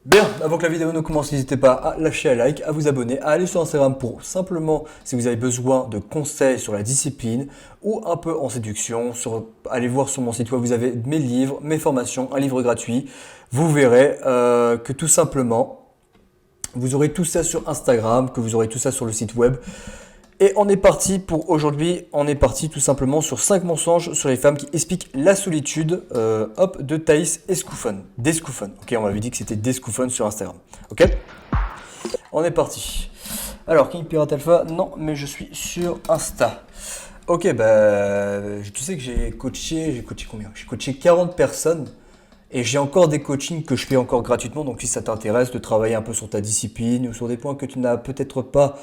Bien, avant que la vidéo ne commence, n'hésitez pas à lâcher un like, à vous abonner, à aller sur Instagram pour simplement, si vous avez besoin de conseils sur la discipline ou un peu en séduction, allez voir sur mon site web, vous avez mes livres, mes formations, un livre gratuit. Vous verrez que tout simplement, vous aurez tout ça sur Instagram, que vous aurez tout ça sur le site web. Et on est parti pour aujourd'hui, on est parti tout simplement sur 5 mensonges sur les femmes qui expliquent la solitude de Thaïs Escoufon. Descoufon. Ok, on m'avait dit que c'était Descoufon sur Instagram. Ok, on est parti. Alors, King Pirate Alpha, non, mais je suis sur Insta. Ok, tu sais que j'ai coaché combien? J'ai coaché 40 personnes et j'ai encore des coachings que je fais encore gratuitement. Donc, si ça t'intéresse de travailler un peu sur ta discipline ou sur des points que tu n'as peut-être pas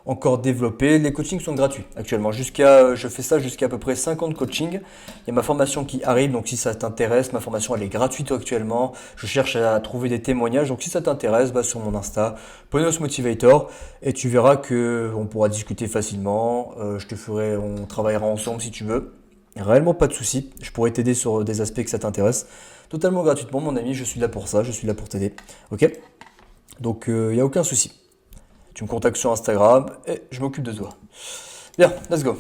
encore développé. Les coachings sont gratuits actuellement. Je fais ça jusqu'à à peu près 50 coachings. Il y a ma formation qui arrive, donc si ça t'intéresse, ma formation elle est gratuite actuellement. Je cherche à trouver des témoignages, donc si ça t'intéresse, va sur mon Insta, Ponos Motivator, et tu verras que on pourra discuter facilement. On travaillera ensemble si tu veux. Réellement pas de souci. Je pourrais t'aider sur des aspects que ça t'intéresse. Totalement gratuitement, mon ami. Je suis là pour ça. Je suis là pour t'aider. Ok. Donc il n'y a aucun souci. Tu me contactes sur Instagram et je m'occupe de toi. Bien, let's go.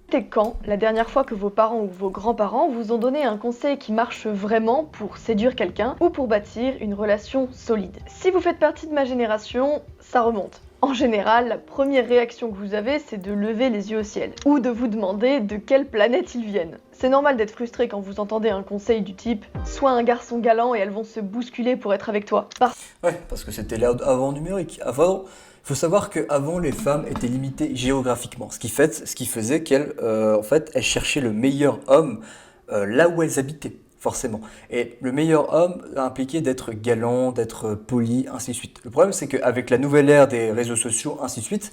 C'était quand la dernière fois que vos parents ou vos grands-parents vous ont donné un conseil qui marche vraiment pour séduire quelqu'un ou pour bâtir une relation solide? Si vous faites partie de ma génération, ça remonte. En général, la première réaction que vous avez, c'est de lever les yeux au ciel ou de vous demander de quelle planète ils viennent. C'est normal d'être frustré quand vous entendez un conseil du type « Sois un garçon galant et elles vont se bousculer pour être avec toi ». Parce que c'était l'ère avant numérique. Avant, il faut savoir qu'avant, les femmes étaient limitées géographiquement. Ce qui faisait qu'elles elles cherchaient le meilleur homme là où elles habitaient, forcément. Et le meilleur homme impliquait d'être galant, d'être poli, ainsi de suite. Le problème, c'est qu'avec la nouvelle ère des réseaux sociaux, ainsi de suite,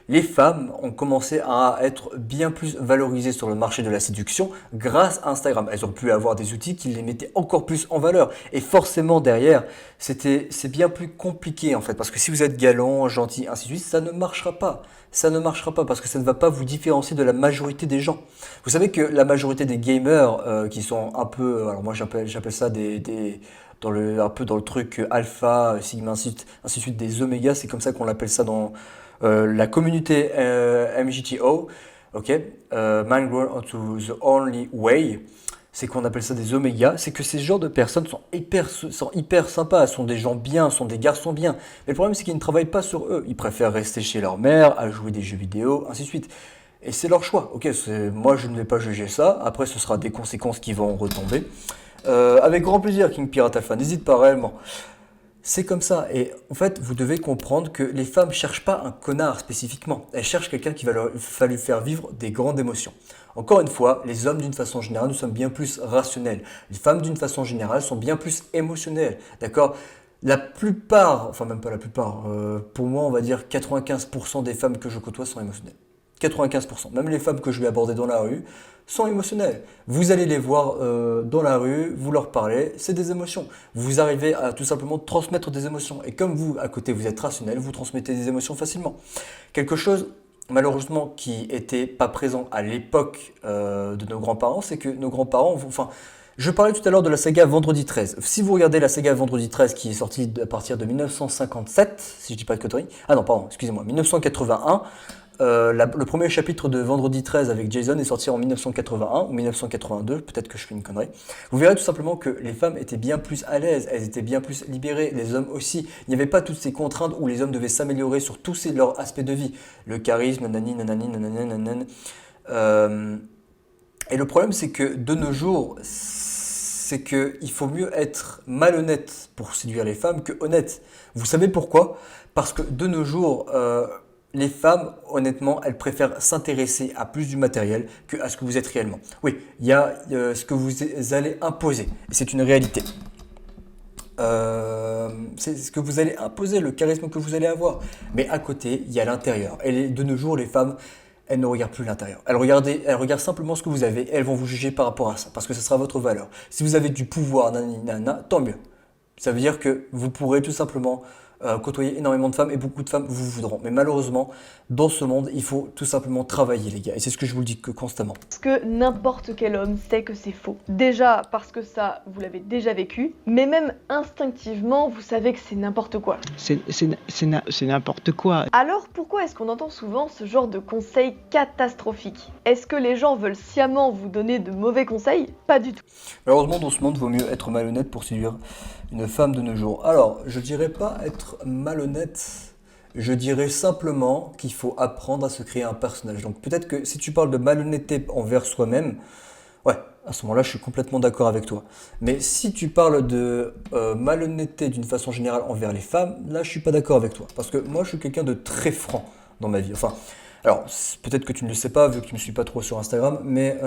les femmes ont commencé à être bien plus valorisées sur le marché de la séduction grâce à Instagram. Elles ont pu avoir des outils qui les mettaient encore plus en valeur. Et forcément derrière, c'est bien plus compliqué en fait. Parce que si vous êtes galant, gentil, ainsi de suite, ça ne marchera pas. Ça ne marchera pas parce que ça ne va pas vous différencier de la majorité des gens. Vous savez que la majorité des gamers qui sont un peu, alors moi j'appelle ça un peu dans le truc alpha, sigma, ainsi de suite, des omégas, c'est comme ça qu'on l'appelle ça dans la communauté MGTO, ok, Man Grown to the Only Way, c'est qu'on appelle ça des omégas, c'est que ces genres de personnes sont hyper sympas, sont des gens bien, sont des garçons bien. Mais le problème c'est qu'ils ne travaillent pas sur eux, ils préfèrent rester chez leur mère, à jouer des jeux vidéo, ainsi de suite. Et c'est leur choix, ok, moi je ne vais pas juger ça, après ce sera des conséquences qui vont retomber. Avec grand plaisir King Pirate Alpha, n'hésite pas réellement. C'est comme ça. Et en fait, vous devez comprendre que les femmes ne cherchent pas un connard spécifiquement. Elles cherchent quelqu'un qui va lui faire vivre des grandes émotions. Encore une fois, les hommes d'une façon générale, nous sommes bien plus rationnels. Les femmes d'une façon générale sont bien plus émotionnelles. D'accord? La plupart, enfin même pas la plupart, pour moi on va dire 95% des femmes que je côtoie sont émotionnelles. 95%. Même les femmes que je vais aborder dans la rue sont émotionnelles. Vous allez les voir dans la rue, vous leur parlez, c'est des émotions. Vous arrivez à tout simplement transmettre des émotions. Et comme vous, à côté, vous êtes rationnel, vous transmettez des émotions facilement. Quelque chose, malheureusement, qui n'était pas présent à l'époque de nos grands-parents, c'est que nos grands-parents, je parlais tout à l'heure de la saga Vendredi 13. Si vous regardez la saga Vendredi 13 qui est sortie à partir de 1957, si je dis pas de conneries, ah non, pardon, excusez-moi, 1981, le premier chapitre de Vendredi 13 avec Jason est sorti en 1981 ou 1982, peut-être que je fais une connerie. Vous verrez tout simplement que les femmes étaient bien plus à l'aise, elles étaient bien plus libérées, les hommes aussi. Il n'y avait pas toutes ces contraintes où les hommes devaient s'améliorer sur tous leurs aspects de vie. Le charisme, nanani, nanani, nanani, nanani. Et le problème, c'est que de nos jours, c'est qu'il faut mieux être malhonnête pour séduire les femmes que honnête. Vous savez pourquoi? Parce que de nos jours, les femmes, honnêtement, elles préfèrent s'intéresser à plus du matériel que à ce que vous êtes réellement. Oui, il y a ce que vous allez imposer, et c'est une réalité. C'est ce que vous allez imposer, le charisme que vous allez avoir. Mais à côté, il y a l'intérieur. Et de nos jours, les femmes, elles ne regardent plus l'intérieur. Elles regardent simplement ce que vous avez et elles vont vous juger par rapport à ça, parce que ce sera votre valeur. Si vous avez du pouvoir, nanana, tant mieux. Ça veut dire que vous pourrez tout simplement côtoyer énormément de femmes et beaucoup de femmes vous voudront. Mais malheureusement, dans ce monde, il faut tout simplement travailler, les gars. Et c'est ce que je vous le dis que constamment. Parce que n'importe quel homme sait que c'est faux. Déjà parce que ça, vous l'avez déjà vécu, mais même instinctivement, vous savez que c'est n'importe quoi. C'est n'importe quoi. Alors pourquoi est-ce qu'on entend souvent ce genre de conseils catastrophiques? Est-ce que les gens veulent sciemment vous donner de mauvais conseils? Pas du tout. Malheureusement, dans ce monde, il vaut mieux être malhonnête pour séduire une femme de nos jours. Alors, je dirais pas être malhonnête, je dirais simplement qu'il faut apprendre à se créer un personnage. Donc peut-être que si tu parles de malhonnêteté envers soi-même, ouais, à ce moment-là, je suis complètement d'accord avec toi. Mais si tu parles de malhonnêteté d'une façon générale envers les femmes, là, je suis pas d'accord avec toi. Parce que moi, je suis quelqu'un de très franc dans ma vie. Enfin, alors, peut-être que tu ne le sais pas, vu que tu ne me suis pas trop sur Instagram, mais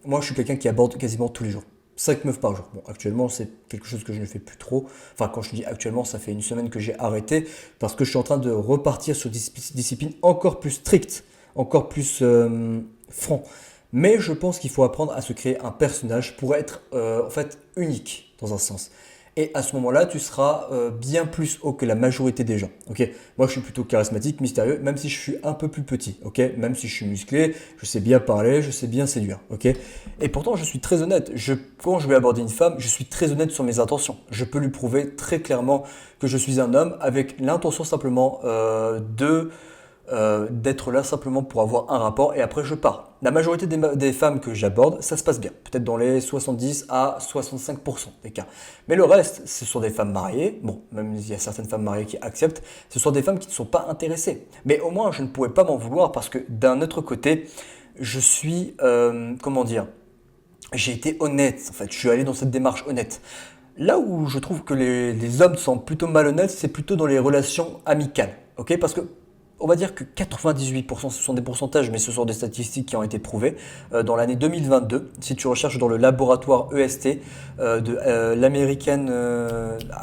moi, je suis quelqu'un qui aborde quasiment tous les jours. 5 meufs par jour. Bon, actuellement, c'est quelque chose que je ne fais plus trop. Enfin, quand je dis actuellement, ça fait une semaine que j'ai arrêté parce que je suis en train de repartir sur des disciplines encore plus strictes, encore plus franc. Mais je pense qu'il faut apprendre à se créer un personnage pour être en fait unique dans un sens. Et à ce moment-là, tu seras bien plus haut que la majorité des gens. Ok, moi, je suis plutôt charismatique, mystérieux, même si je suis un peu plus petit. Ok, même si je suis musclé, je sais bien parler, je sais bien séduire. Ok, et pourtant, je suis très honnête. Quand je vais aborder une femme, je suis très honnête sur mes intentions. Je peux lui prouver très clairement que je suis un homme avec l'intention simplement d'être là simplement pour avoir un rapport et après je pars. La majorité des femmes que j'aborde, ça se passe bien. Peut-être dans les 70 à 65% des cas. Mais le reste, ce sont des femmes mariées. Bon, même il y a certaines femmes mariées qui acceptent. Ce sont des femmes qui ne sont pas intéressées. Mais au moins, je ne pourrais pas m'en vouloir parce que d'un autre côté, je suis, comment dire, j'ai été honnête en fait. Je suis allé dans cette démarche honnête. Là où je trouve que les hommes sont plutôt malhonnêtes, c'est plutôt dans les relations amicales. Ok, parce que on va dire que 98%, ce sont des pourcentages, mais ce sont des statistiques qui ont été prouvées. Dans l'année 2022, si tu recherches dans le laboratoire EST de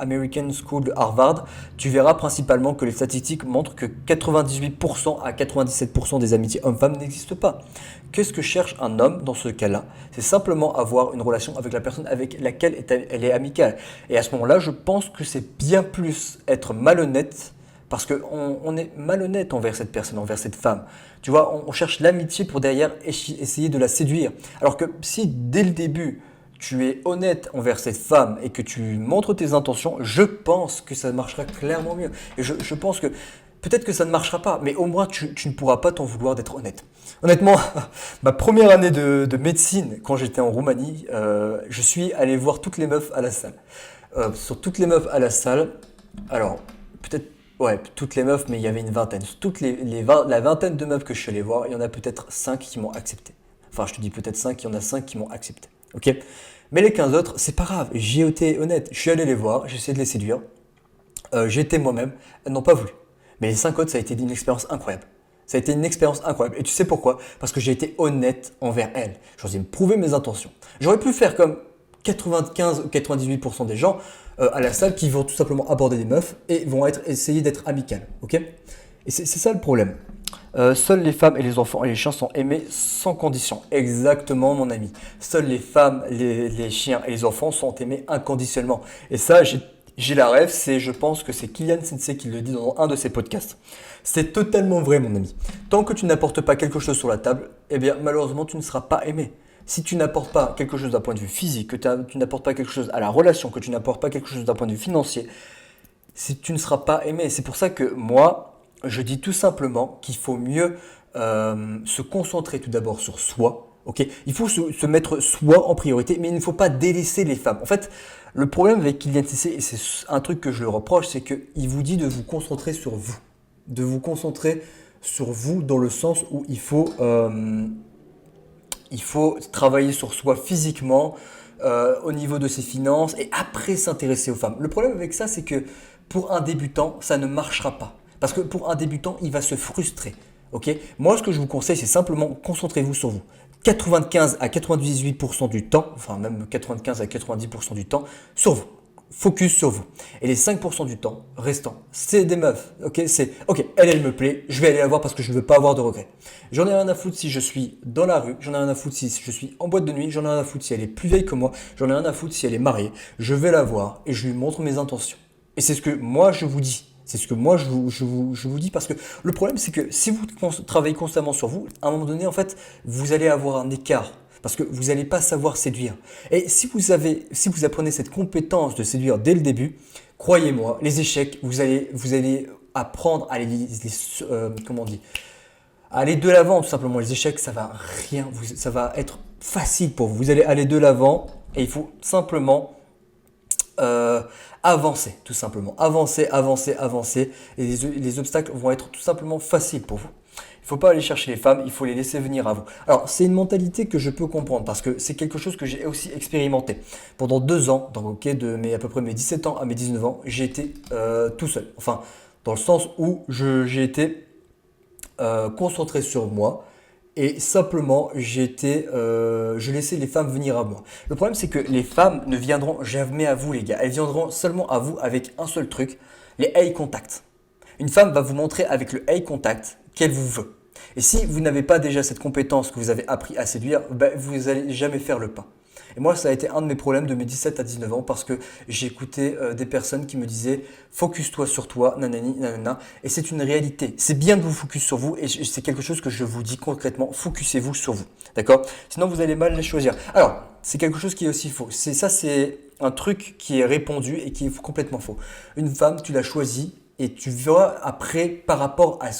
American School de Harvard, tu verras principalement que les statistiques montrent que 98% à 97% des amitiés hommes-femmes n'existent pas. Qu'est-ce que cherche un homme dans ce cas-là? C'est simplement avoir une relation avec la personne avec laquelle elle est amicale. Et à ce moment-là, je pense que c'est bien plus être malhonnête parce qu'on est malhonnête envers cette personne, envers cette femme. Tu vois, on cherche l'amitié pour derrière essayer de la séduire. Alors que si dès le début, tu es honnête envers cette femme et que tu montres tes intentions, je pense que ça marchera clairement mieux. Et je pense que peut-être que ça ne marchera pas, mais au moins tu ne pourras pas t'en vouloir d'être honnête. Honnêtement, ma première année de médecine, quand j'étais en Roumanie, je suis allé voir toutes les meufs à la salle. Sur toutes les meufs à la salle, alors peut-être ouais, toutes les meufs, mais il y avait une vingtaine. La vingtaine de meufs que je suis allé voir, il y en a peut-être 5 qui m'ont accepté. Enfin, je te dis peut-être 5, il y en a 5 qui m'ont accepté. Ok? Mais les 15 autres, c'est pas grave. J'ai été honnête. Je suis allé les voir, j'ai essayé de les séduire. J'ai été moi-même. Elles n'ont pas voulu. Mais les 5 autres, ça a été une expérience incroyable. Ça a été une expérience incroyable. Et tu sais pourquoi? Parce que j'ai été honnête envers elles. J'osais me prouver mes intentions. J'aurais pu faire comme 95 ou 98% des gens à la salle qui vont tout simplement aborder des meufs et vont essayer d'être amicales. Ok? Et c'est ça le problème. Seules les femmes et les enfants et les chiens sont aimés sans condition. Exactement, mon ami. Seules les femmes, les chiens et les enfants sont aimés inconditionnellement. Et ça, j'ai la rêve, je pense que c'est Kylian Sensei qui le dit dans un de ses podcasts. C'est totalement vrai, mon ami. Tant que tu n'apportes pas quelque chose sur la table, eh bien, malheureusement, tu ne seras pas aimé. Si tu n'apportes pas quelque chose d'un point de vue physique, que tu n'apportes pas quelque chose à la relation, que tu n'apportes pas quelque chose d'un point de vue financier, tu ne seras pas aimé. C'est pour ça que moi, je dis tout simplement qu'il faut mieux se concentrer tout d'abord sur soi. Okay, il faut se mettre soi en priorité, mais il ne faut pas délaisser les femmes. En fait, le problème avec Kylian Sensei, et c'est un truc que je le reproche, c'est qu'il vous dit de vous concentrer sur vous. De vous concentrer sur vous dans le sens où il faut travailler sur soi physiquement, au niveau de ses finances, et après s'intéresser aux femmes. Le problème avec ça, c'est que pour un débutant, ça ne marchera pas. Parce que pour un débutant, il va se frustrer. Okay, moi, ce que je vous conseille, c'est simplement concentrez-vous sur vous. 95 à 98% du temps, enfin même 95 à 90% du temps, sur vous. Focus sur vous. Et les 5% du temps restant, c'est des meufs. Ok, elle me plaît, je vais aller la voir parce que je ne veux pas avoir de regrets. J'en ai rien à foutre si je suis dans la rue, j'en ai rien à foutre si je suis en boîte de nuit, j'en ai rien à foutre si elle est plus vieille que moi, j'en ai rien à foutre si elle est mariée. Je vais la voir et je lui montre mes intentions. Et c'est ce que moi je vous dis. C'est ce que moi je vous dis parce que le problème c'est que si vous travaillez constamment sur vous, à un moment donné en fait, vous allez avoir un écart parce que vous n'allez pas savoir séduire. Et si vous apprenez cette compétence de séduire dès le début, croyez-moi, les échecs, vous allez apprendre à comment on dit, à aller de l'avant tout simplement. Les échecs, ça va rien, ça va être facile pour vous. Vous allez aller de l'avant et il faut simplement avancer, tout simplement. Avancer. Et les obstacles vont être tout simplement faciles pour vous. Il ne faut pas aller chercher les femmes, il faut les laisser venir à vous. Alors, c'est une mentalité que je peux comprendre parce que c'est quelque chose que j'ai aussi expérimenté. Pendant 2 ans, donc, à peu près mes 17 ans à mes 19 ans, j'ai été tout seul. Enfin, dans le sens où j'ai été concentré sur moi. Et simplement, je laissais les femmes venir à moi. Le problème, c'est que les femmes ne viendront jamais à vous, les gars. Elles viendront seulement à vous avec un seul truc, les eye contact. Une femme va vous montrer avec le eye contact qu'elle vous veut. Et si vous n'avez pas déjà cette compétence que vous avez appris à séduire, ben, vous n'allez jamais faire le pas. Et moi, ça a été un de mes problèmes de mes 17 à 19 ans parce que j'ai écouté des personnes qui me disaient « focus-toi sur toi, nanani, nanana ». Et c'est une réalité. C'est bien de vous focus sur vous et c'est quelque chose que je vous dis concrètement, focusez-vous sur vous. D'accord? Sinon, vous allez mal les choisir. Alors, c'est quelque chose qui est aussi faux. C'est un truc qui est répandu et qui est complètement faux. Une femme, tu l'as choisie. Et tu verras après par rapport à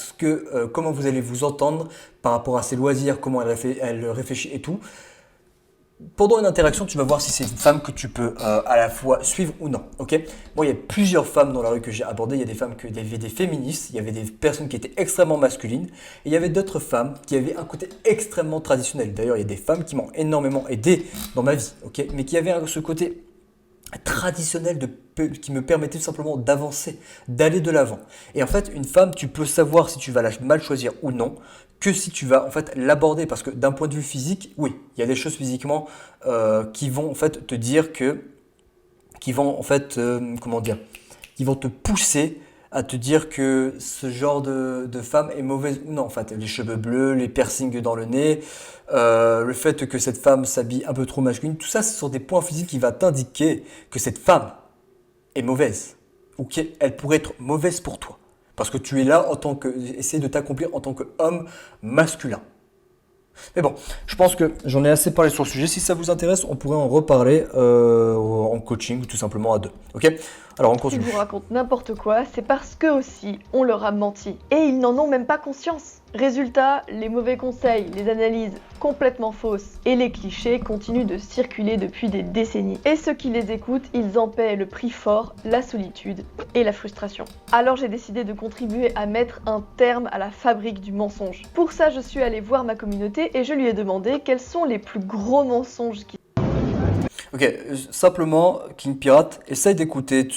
comment vous allez vous entendre, par rapport à ses loisirs, comment elle réfléchit et tout. Pendant une interaction, tu vas voir si c'est une femme que tu peux à la fois suivre ou non. Ok? Moi, il y a plusieurs femmes dans la rue que j'ai abordées. Il y a des femmes il y avait des féministes, il y avait des personnes qui étaient extrêmement masculines, et il y avait d'autres femmes qui avaient un côté extrêmement traditionnel. D'ailleurs, il y a des femmes qui m'ont énormément aidé dans ma vie, ok? Mais qui avaient ce côté traditionnel qui me permettait tout simplement d'avancer, d'aller de l'avant. Et en fait, une femme, tu peux savoir si tu vas la mal choisir ou non, que si tu vas en fait l'aborder. Parce que d'un point de vue physique, oui, il y a des choses physiquement qui vont en fait te dire qui vont en fait, comment dire, qui vont te pousser à te dire que ce genre de femme est mauvaise ou non. En fait, les cheveux bleus, les piercings dans le nez, le fait que cette femme s'habille un peu trop masculine, tout ça, ce sont des points physiques qui vont t'indiquer que cette femme est mauvaise ou qu'elle pourrait être mauvaise pour toi. Parce que tu es là essayer de t'accomplir en tant qu'homme masculin. Mais bon, je pense que j'en ai assez parlé sur le sujet. Si ça vous intéresse, on pourrait en reparler en coaching ou tout simplement à deux. Ok? Alors on continue. S'ils vous racontent n'importe quoi, c'est parce qu'eux aussi, on leur a menti. Et ils n'en ont même pas conscience. Résultat, les mauvais conseils, les analyses complètement fausses et les clichés continuent de circuler depuis des décennies. Et ceux qui les écoutent, ils en paient le prix fort, la solitude et la frustration. Alors j'ai décidé de contribuer à mettre un terme à la fabrique du mensonge. Pour ça, je suis allée voir ma communauté et je lui ai demandé quels sont les plus gros mensonges qui... Ok, simplement, King Pirate, essaye d'écouter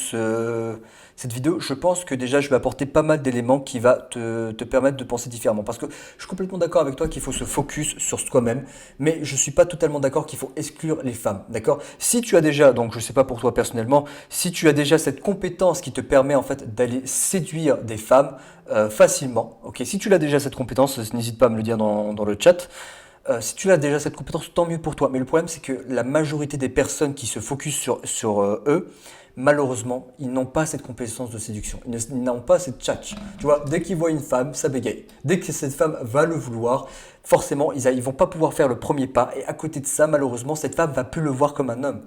cette vidéo. Je pense que déjà, je vais apporter pas mal d'éléments qui va te permettre de penser différemment. Parce que je suis complètement d'accord avec toi qu'il faut se focus sur soi-même, mais je ne suis pas totalement d'accord qu'il faut exclure les femmes. D'accord? Si tu as déjà, donc je ne sais pas pour toi personnellement, si tu as déjà cette compétence qui te permet en fait d'aller séduire des femmes facilement, ok, si tu as déjà cette compétence, n'hésite pas à me le dire dans le chat. Si tu as déjà cette compétence, tant mieux pour toi. Mais le problème, c'est que la majorité des personnes qui se focus sur eux, malheureusement, ils n'ont pas cette compétence de séduction. Ils n'ont pas cette tchatch. Tu vois, dès qu'ils voient une femme, ça bégaye. Dès que cette femme va le vouloir, forcément, ils vont pas pouvoir faire le premier pas. Et à côté de ça, malheureusement, cette femme va plus le voir comme un homme.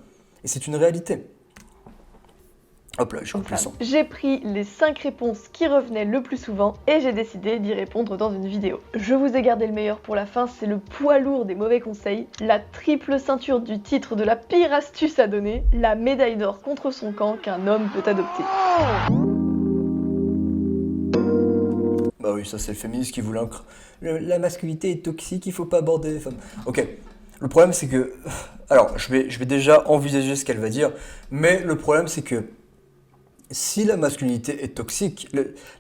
Et c'est une réalité. Hop là, je coupe le son. J'ai pris les 5 réponses qui revenaient le plus souvent et j'ai décidé d'y répondre dans une vidéo. Je vous ai gardé le meilleur pour la fin, c'est le poids lourd des mauvais conseils, la triple ceinture du titre de la pire astuce à donner, la médaille d'or contre son camp qu'un homme peut adopter. Bah oui, ça c'est le féminisme qui vous l'ancre. La masculinité est toxique, il faut pas aborder les femmes. Ok, le problème c'est que... Alors, je vais déjà envisager ce qu'elle va dire, mais le problème c'est que si la masculinité est toxique,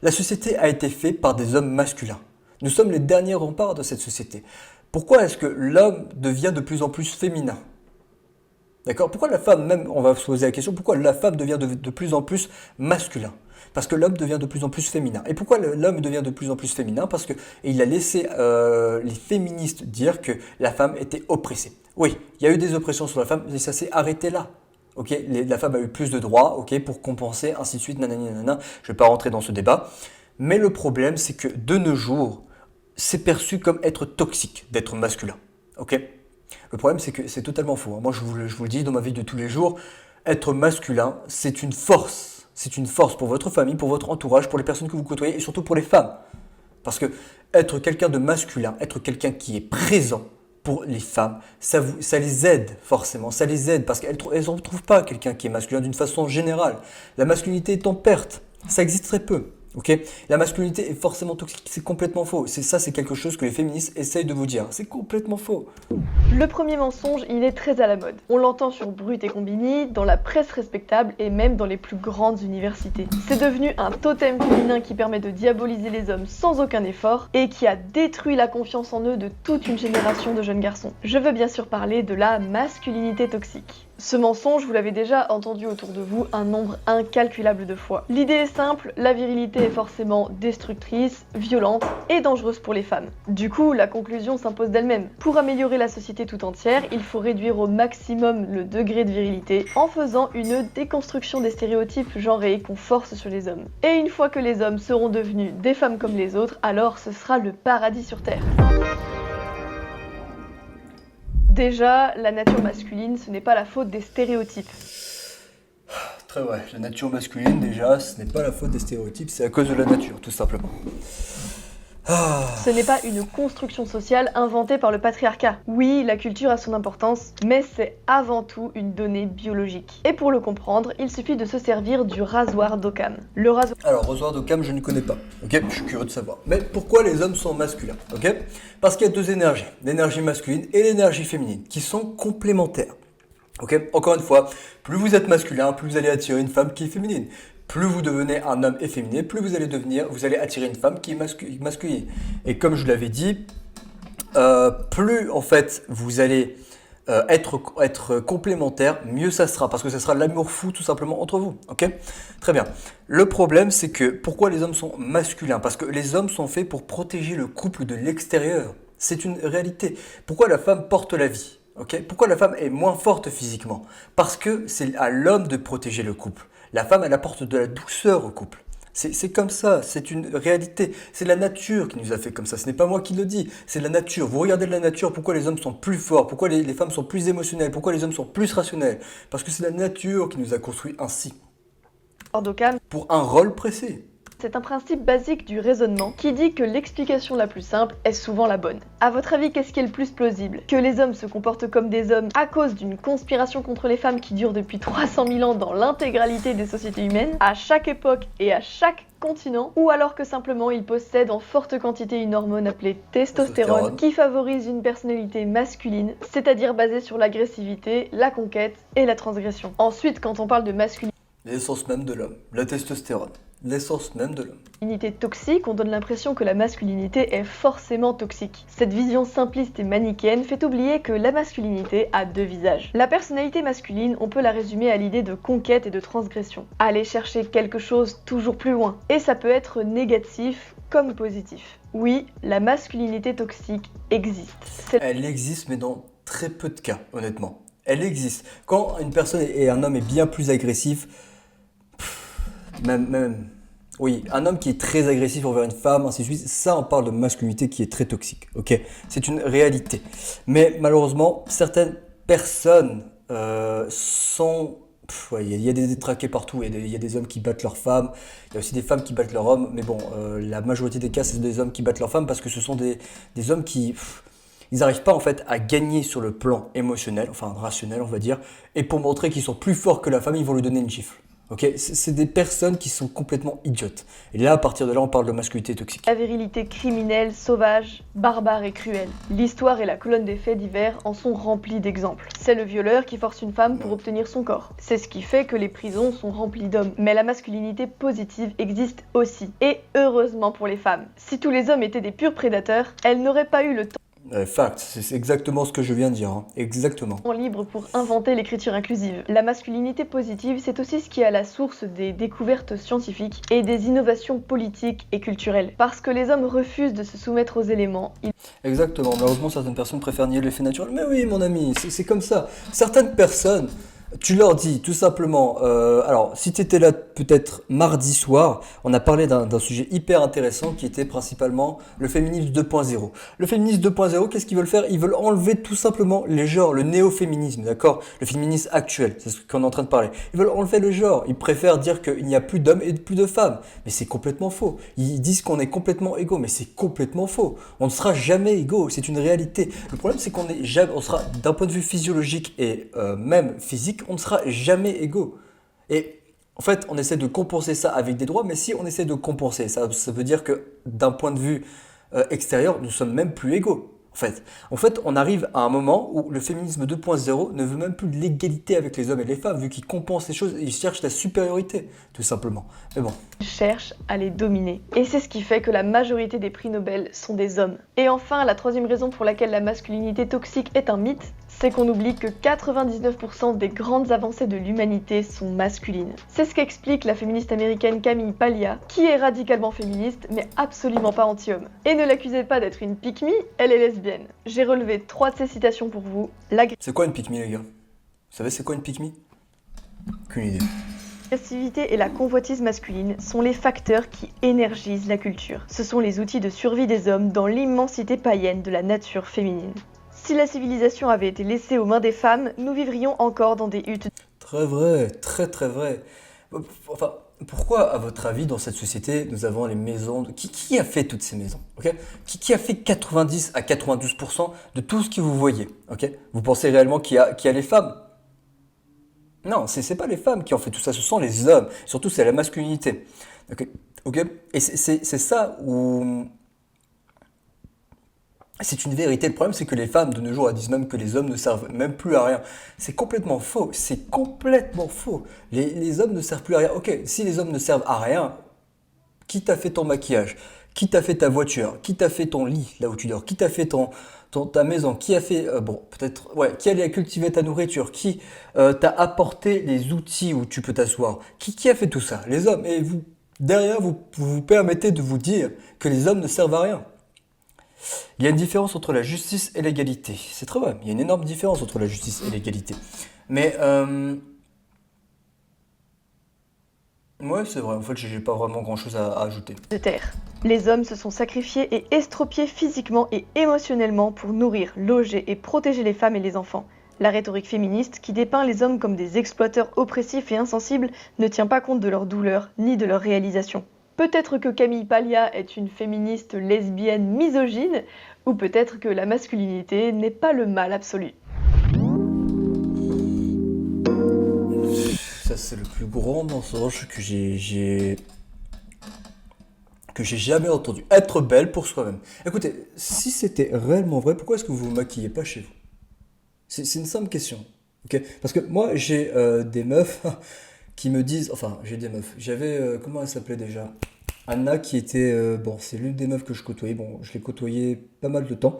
la société a été faite par des hommes masculins. Nous sommes les derniers remparts de cette société. Pourquoi est-ce que l'homme devient de plus en plus féminin? D'accord? Pourquoi la femme, même, on va se poser la question, pourquoi la femme devient de plus en plus masculin? Parce que l'homme devient de plus en plus féminin. Et pourquoi l'homme devient de plus en plus féminin? Parce qu'il a laissé les féministes dire que la femme était oppressée. Oui, il y a eu des oppressions sur la femme, mais ça s'est arrêté là. Ok, la femme a eu plus de droits, ok, pour compenser, ainsi de suite, nanani, nanana. Je vais pas rentrer dans ce débat. Mais le problème, c'est que de nos jours, c'est perçu comme être toxique d'être masculin. Ok? Le problème, c'est que c'est totalement faux, hein. Moi, je vous le dis dans ma vie de tous les jours, être masculin, c'est une force. C'est une force pour votre famille, pour votre entourage, pour les personnes que vous côtoyez et surtout pour les femmes. Parce que être quelqu'un de masculin, être quelqu'un qui est présent pour les femmes, ça les aide forcément, ça les aide parce qu'elles ne retrouvent pas quelqu'un qui est masculin d'une façon générale. La masculinité est en perte, ça existe très peu. Ok, la masculinité est forcément toxique, c'est complètement faux. C'est quelque chose que les féministes essayent de vous dire. C'est complètement faux. Le premier mensonge, il est très à la mode. On l'entend sur Brut et Combini, dans la presse respectable et même dans les plus grandes universités. C'est devenu un totem féminin qui permet de diaboliser les hommes sans aucun effort et qui a détruit la confiance en eux de toute une génération de jeunes garçons. Je veux bien sûr parler de la masculinité toxique. Ce mensonge, vous l'avez déjà entendu autour de vous un nombre incalculable de fois. L'idée est simple, la virilité est forcément destructrice, violente et dangereuse pour les femmes. Du coup, la conclusion s'impose d'elle-même. Pour améliorer la société tout entière, il faut réduire au maximum le degré de virilité en faisant une déconstruction des stéréotypes genrés qu'on force sur les hommes. Et une fois que les hommes seront devenus des femmes comme les autres, alors ce sera le paradis sur Terre. Déjà, la nature masculine, ce n'est pas la faute des stéréotypes. Très vrai, la nature masculine déjà, ce n'est pas la faute des stéréotypes, c'est à cause de la nature, tout simplement. Ce n'est pas une construction sociale inventée par le patriarcat. Oui, la culture a son importance, mais c'est avant tout une donnée biologique. Et pour le comprendre, il suffit de se servir du rasoir d'Occam. Le rasoir... Alors, rasoir d'Occam, je ne connais pas, ok? Je suis curieux de savoir. Mais pourquoi les hommes sont masculins, ok? Parce qu'il y a deux énergies, l'énergie masculine et l'énergie féminine, qui sont complémentaires. Ok? Encore une fois, plus vous êtes masculin, plus vous allez attirer une femme qui est féminine. Plus vous devenez un homme efféminé, plus vous allez attirer une femme qui est masculine. Et comme je l'avais dit, plus en fait vous allez être complémentaire, mieux ça sera, parce que ça sera l'amour fou tout simplement entre vous. Ok? Très bien. Le problème, c'est que pourquoi les hommes sont masculins? Parce que les hommes sont faits pour protéger le couple de l'extérieur. C'est une réalité. Pourquoi la femme porte la vie? Ok? Pourquoi la femme est moins forte physiquement? Parce que c'est à l'homme de protéger le couple. La femme, elle apporte de la douceur au couple. C'est comme ça, c'est une réalité. C'est la nature qui nous a fait comme ça. Ce n'est pas moi qui le dis, c'est la nature. Vous regardez la nature, pourquoi les hommes sont plus forts, pourquoi les femmes sont plus émotionnelles, pourquoi les hommes sont plus rationnels. Parce que c'est la nature qui nous a construit ainsi. d'Occam. Pour un rôle précis. C'est un principe basique du raisonnement qui dit que l'explication la plus simple est souvent la bonne. À votre avis, qu'est-ce qui est le plus plausible? Que les hommes se comportent comme des hommes à cause d'une conspiration contre les femmes qui dure depuis 300 000 ans dans l'intégralité des sociétés humaines, à chaque époque et à chaque continent, ou alors que simplement ils possèdent en forte quantité une hormone appelée testostérone qui favorise une personnalité masculine, c'est-à-dire basée sur l'agressivité, la conquête et la transgression. Ensuite, quand on parle de masculinité, L'essence même de l'homme, la testostérone. L'essence même de l'homme. Masculinité toxique, on donne l'impression que la masculinité est forcément toxique. Cette vision simpliste et manichéenne fait oublier que la masculinité a deux visages. La personnalité masculine, on peut la résumer à l'idée de conquête et de transgression. Aller chercher quelque chose toujours plus loin. Et ça peut être négatif comme positif. Oui, la masculinité toxique existe. Elle existe, mais dans très peu de cas, honnêtement. Elle existe. Quand une personne et un homme est bien plus agressif, oui, un homme qui est très agressif envers une femme, ainsi de suite, ça on parle de masculinité qui est très toxique, ok? C'est une réalité. Mais malheureusement, certaines personnes sont... Il y a des détraqués partout, il y a des hommes qui battent leurs femmes, il y a aussi des femmes qui battent leurs hommes, mais bon, la majorité des cas, c'est des hommes qui battent leurs femmes parce que ce sont des hommes qui... Ils n'arrivent pas en fait à gagner sur le plan émotionnel, enfin rationnel on va dire, et pour montrer qu'ils sont plus forts que la femme, ils vont lui donner une gifle. Ok, c'est des personnes qui sont complètement idiotes. Et là, à partir de là, on parle de masculinité toxique. La virilité criminelle, sauvage, barbare et cruelle. L'histoire et la colonne des faits divers en sont remplies d'exemples. C'est le violeur qui force une femme pour obtenir son corps. C'est ce qui fait que les prisons sont remplies d'hommes. Mais la masculinité positive existe aussi. Et heureusement pour les femmes. Si tous les hommes étaient des purs prédateurs, elles n'auraient pas eu le temps Fact, c'est exactement ce que je viens de dire, hein. Exactement. libre pour inventer l'écriture inclusive. La masculinité positive, c'est aussi ce qui est à la source des découvertes scientifiques et des innovations politiques et culturelles. Parce que les hommes refusent de se soumettre aux éléments. Exactement, malheureusement certaines personnes préfèrent nier l'effet naturel. Mais oui mon ami, c'est comme ça. Certaines personnes Tu leur dis tout simplement, alors si tu étais là peut-être mardi soir, on a parlé d'un sujet hyper intéressant qui était principalement le féminisme 2.0. Le féminisme 2.0, qu'est-ce qu'ils veulent faire? Ils veulent enlever tout simplement les genres, le néo-féminisme, d'accord? Le féminisme actuel, c'est ce qu'on est en train de parler. Ils veulent enlever le genre, ils préfèrent dire qu'il n'y a plus d'hommes et plus de femmes. Mais c'est complètement faux. Ils disent qu'on est complètement égaux, mais c'est complètement faux. On ne sera jamais égaux, c'est une réalité. Le problème c'est qu'on est jamais, on sera d'un point de vue physiologique et même physique, on ne sera jamais égaux. Et en fait, on essaie de compenser ça avec des droits, mais si on essaie de compenser, ça veut dire que d'un point de vue extérieur, nous sommes même plus égaux. En fait, on arrive à un moment où le féminisme 2.0 ne veut même plus de l'égalité avec les hommes et les femmes, vu qu'ils compensent les choses, ils cherchent la supériorité, tout simplement. Mais bon. Ils cherchent à les dominer. Et c'est ce qui fait que la majorité des prix Nobel sont des hommes. Et enfin, la troisième raison pour laquelle la masculinité toxique est un mythe, c'est qu'on oublie que 99% des grandes avancées de l'humanité sont masculines. C'est ce qu'explique la féministe américaine Camille Paglia, qui est radicalement féministe, mais absolument pas anti-homme. Et ne l'accusez pas d'être une pick-me, elle est lesbienne. J'ai relevé 3 de ses citations pour vous. C'est quoi une pick-me, les gars? Vous savez c'est quoi une pick-me? Aucune idée. L'agressivité et la convoitise masculine sont les facteurs qui énergisent la culture. Ce sont les outils de survie des hommes dans l'immensité païenne de la nature féminine. Si la civilisation avait été laissée aux mains des femmes, nous vivrions encore dans des huttes. Très vrai, très très vrai. Enfin, pourquoi, à votre avis, dans cette société, nous avons les maisons qui a fait toutes ces maisons, ok? Qui a fait 90 à 92% de tout ce que vous voyez, ok? Vous pensez réellement qu'il y a les femmes? Non, c'est pas les femmes qui ont fait tout ça, ce sont les hommes. Surtout, c'est la masculinité. Ok, ok. Et c'est ça où c'est une vérité. Le problème, c'est que les femmes de nos jours elles disent même que les hommes ne servent même plus à rien. C'est complètement faux. C'est complètement faux. Les hommes ne servent plus à rien. Ok, si les hommes ne servent à rien, qui t'a fait ton maquillage? Qui t'a fait ta voiture? Qui t'a fait ton lit, là où tu dors? Qui t'a fait ta maison? Qui a fait, bon, peut-être, ouais, qui a cultivé ta nourriture? Qui t'a apporté les outils où tu peux t'asseoir? Qui a fait tout ça? Les hommes. Et vous, derrière, vous permettez de vous dire que les hommes ne servent à rien. Il y a une différence entre la justice et l'égalité. C'est très vrai, il y a une énorme différence entre la justice et l'égalité. Mais, ouais, c'est vrai, en fait, j'ai pas vraiment grand-chose à ajouter. De terre. Les hommes se sont sacrifiés et estropiés physiquement et émotionnellement pour nourrir, loger et protéger les femmes et les enfants. La rhétorique féministe, qui dépeint les hommes comme des exploiteurs oppressifs et insensibles, ne tient pas compte de leurs douleurs ni de leurs réalisations. Peut-être que Camille Paglia est une féministe lesbienne misogyne, ou peut-être que la masculinité n'est pas le mal absolu. Ça, c'est le plus grand mensonge que j'ai jamais entendu. Être belle pour soi-même. Écoutez, si c'était réellement vrai, pourquoi est-ce que vous vous maquillez pas chez vous? C'est une simple question. Ok? Parce que moi, j'ai des meufs qui me disent. Enfin, j'ai des meufs. J'avais. Comment elle s'appelait déjà? Anna, qui était. Bon, c'est l'une des meufs que je côtoyais. Bon, je l'ai côtoyée pas mal de temps.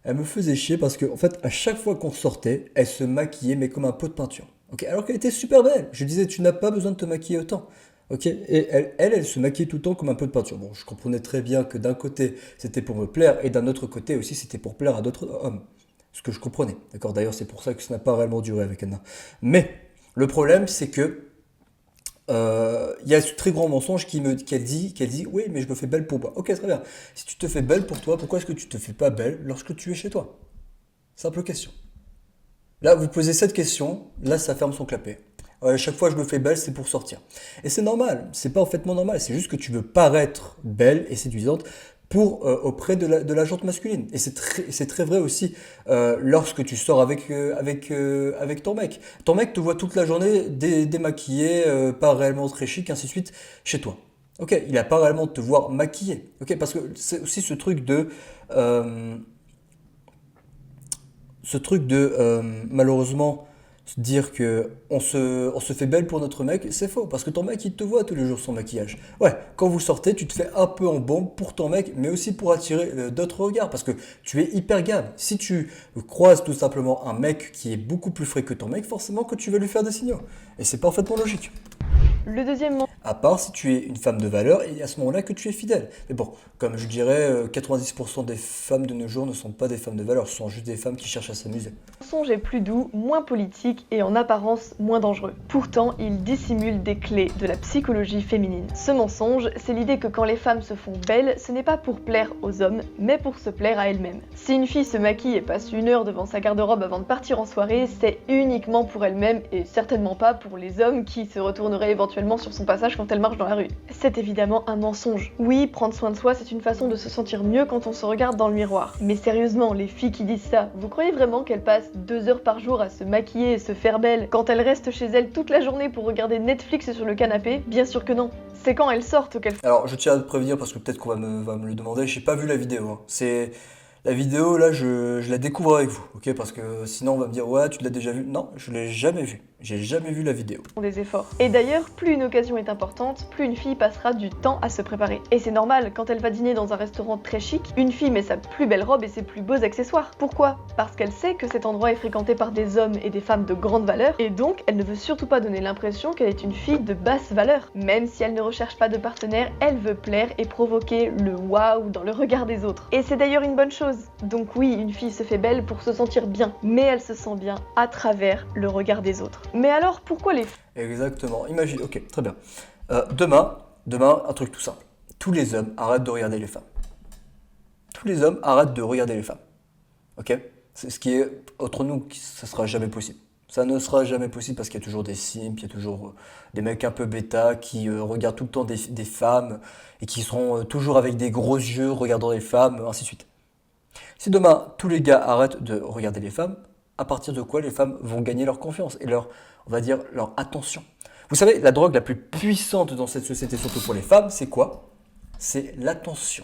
Elle me faisait chier parce que, en fait, à chaque fois qu'on sortait, elle se maquillait, mais comme un pot de peinture. Ok? Alors qu'elle était super belle. Je lui disais, tu n'as pas besoin de te maquiller autant. Ok? Et elle se maquillait tout le temps comme un pot de peinture. Bon, je comprenais très bien que d'un côté, c'était pour me plaire, et d'un autre côté aussi, c'était pour plaire à d'autres hommes. Ce que je comprenais. D'accord? D'ailleurs, c'est pour ça que ça n'a pas réellement duré avec Anna. Mais le problème, c'est que il y a ce très grand mensonge qu'elle dit, oui, mais je me fais belle pour moi. Ok, très bien. Si tu te fais belle pour toi, pourquoi est-ce que tu te fais pas belle lorsque tu es chez toi? Simple question. Là, vous posez cette question, là, ça ferme son clapet. Chaque fois que je me fais belle, c'est pour sortir. Et c'est normal, c'est parfaitement normal. C'est juste que tu veux paraître belle et séduisante auprès de la jante masculine. Et c'est très vrai aussi lorsque tu sors avec ton mec. Ton mec te voit toute la journée démaquillé, pas réellement très chic, ainsi de suite, chez toi. Ok, il a pas réellement de te voir maquillé. Ok, parce que c'est aussi euh, ce truc de malheureusement se dire que on se fait belle pour notre mec, c'est faux, parce que ton mec il te voit tous les jours sans maquillage. Ouais, quand vous sortez, tu te fais un peu en bombe pour ton mec, mais aussi pour attirer d'autres regards, parce que tu es hyper gamme. Si tu croises tout simplement un mec qui est beaucoup plus frais que ton mec, forcément que tu vas lui faire des signaux. Et c'est parfaitement logique. Le deuxième À part si tu es une femme de valeur et à ce moment-là que tu es fidèle. Mais bon, comme je dirais, 90% des femmes de nos jours ne sont pas des femmes de valeur, ce sont juste des femmes qui cherchent à s'amuser. mensonge est plus doux, moins politique et en apparence moins dangereux. Pourtant, il dissimule des clés de la psychologie féminine. Ce mensonge, c'est l'idée que quand les femmes se font belles, ce n'est pas pour plaire aux hommes, mais pour se plaire à elles-mêmes. Si une fille se maquille et passe 1 heure devant sa garde-robe avant de partir en soirée, c'est uniquement pour elle-même et certainement pas pour les hommes qui se retourneraient éventuellement sur son passage quand elle marche dans la rue. C'est évidemment un mensonge. Oui, prendre soin de soi, c'est une façon de se sentir mieux quand on se regarde dans le miroir. Mais sérieusement, les filles qui disent ça, vous croyez vraiment qu'elles passent 2 heures par jour à se maquiller et se faire belle quand elles restent chez elles toute la journée pour regarder Netflix sur le canapé? Bien sûr que non. C'est quand elles sortent qu'elles Alors, je tiens à te prévenir parce que peut-être qu'on va me le demander, j'ai pas vu la vidéo. Hein. La vidéo, là, je la découvre avec vous, ok? Parce que sinon, on va me dire, ouais, tu l'as déjà vu. Non, je l'ai jamais vu. J'ai jamais vu la vidéo. font des efforts. Et d'ailleurs, plus une occasion est importante, plus une fille passera du temps à se préparer. Et c'est normal, quand elle va dîner dans un restaurant très chic, une fille met sa plus belle robe et ses plus beaux accessoires. Pourquoi? Parce qu'elle sait que cet endroit est fréquenté par des hommes et des femmes de grande valeur, et donc elle ne veut surtout pas donner l'impression qu'elle est une fille de basse valeur. Même si elle ne recherche pas de partenaire, elle veut plaire et provoquer le waouh dans le regard des autres. Et c'est d'ailleurs une bonne chose. Donc oui, une fille se fait belle pour se sentir bien, mais elle se sent bien à travers le regard des autres. Mais alors pourquoi les Exactement. Imagine, ok, très bien. Demain, un truc tout simple. Tous les hommes arrêtent de regarder les femmes. Tous les hommes arrêtent de regarder les femmes. Ok? C'est ce qui est entre nous, ça sera jamais possible. Ça ne sera jamais possible parce qu'il y a toujours des simps, il y a toujours des mecs un peu bêta qui regardent tout le temps des femmes et qui seront toujours avec des gros yeux regardant les femmes, ainsi de suite. Si demain tous les gars arrêtent de regarder les femmes, à partir de quoi les femmes vont gagner leur confiance et on va dire, leur attention. Vous savez, la drogue la plus puissante dans cette société, surtout pour les femmes, c'est quoi? C'est l'attention.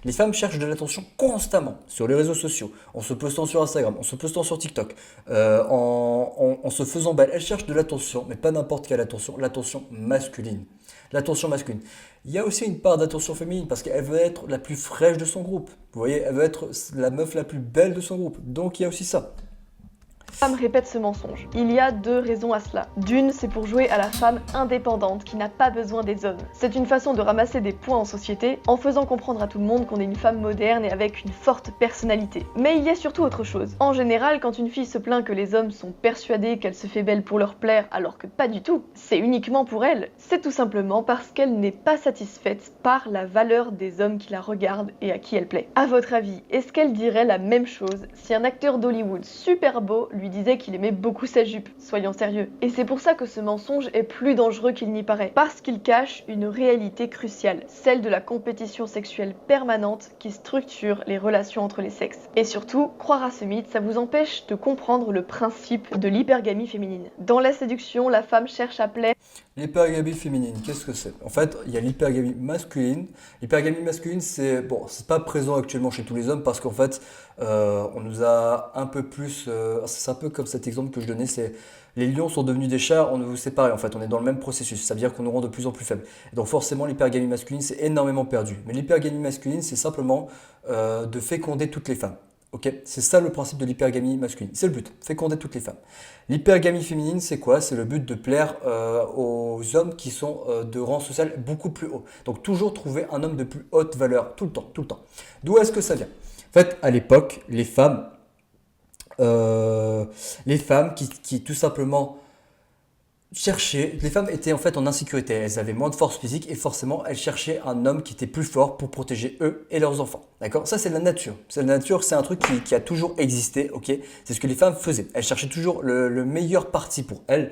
Les femmes cherchent de l'attention constamment sur les réseaux sociaux, en se postant sur Instagram, en se postant sur TikTok, en se faisant belle. Elles cherchent de l'attention, mais pas n'importe quelle attention, l'attention masculine. L'attention masculine. Il y a aussi une part d'attention féminine parce qu'elle veut être la plus fraîche de son groupe. Vous voyez, elle veut être la meuf la plus belle de son groupe. Donc il y a aussi ça. femmes répètent ce mensonge? Il y a 2 raisons à cela. D'une, c'est pour jouer à la femme indépendante qui n'a pas besoin des hommes. C'est une façon de ramasser des points en société en faisant comprendre à tout le monde qu'on est une femme moderne et avec une forte personnalité. Mais il y a surtout autre chose. En général, quand une fille se plaint que les hommes sont persuadés qu'elle se fait belle pour leur plaire alors que pas du tout, c'est uniquement pour elle. C'est tout simplement parce qu'elle n'est pas satisfaite par la valeur des hommes qui la regardent et à qui elle plaît. À votre avis, est-ce qu'elle dirait la même chose si un acteur d'Hollywood super beau lui disait qu'il aimait beaucoup sa jupe? Soyons sérieux. Et c'est pour ça que ce mensonge est plus dangereux qu'il n'y paraît. Parce qu'il cache une réalité cruciale, celle de la compétition sexuelle permanente qui structure les relations entre les sexes. Et surtout, croire à ce mythe, ça vous empêche de comprendre le principe de l'hypergamie féminine. Dans la séduction, la femme cherche à plaire. L'hypergamie féminine, qu'est-ce que c'est? En fait, il y a l'hypergamie masculine. L'hypergamie masculine, c'est pas présent actuellement chez tous les hommes parce qu'en fait, on nous a un peu plus. C'est un peu comme cet exemple que je donnais, c'est les lions sont devenus des chats, on nous sépare en fait, on est dans le même processus. Ça veut dire qu'on nous rend de plus en plus faibles. Et donc forcément, l'hypergamie masculine, c'est énormément perdu. Mais l'hypergamie masculine, c'est simplement de féconder toutes les femmes. Ok, c'est ça le principe de l'hypergamie masculine. C'est le but, féconder toutes les femmes. L'hypergamie féminine, c'est quoi? C'est le but de plaire aux hommes qui sont de rang social beaucoup plus haut. Donc toujours trouver un homme de plus haute valeur, tout le temps, tout le temps. D'où est-ce que ça vient? En fait, à l'époque, les femmes qui tout simplement les femmes étaient en fait en insécurité, elles avaient moins de force physique et forcément elles cherchaient un homme qui était plus fort pour protéger eux et leurs enfants. D'accord? Ça c'est la nature. C'est la nature, c'est un truc qui a toujours existé, ok? C'est ce que les femmes faisaient. Elles cherchaient toujours le meilleur parti pour elles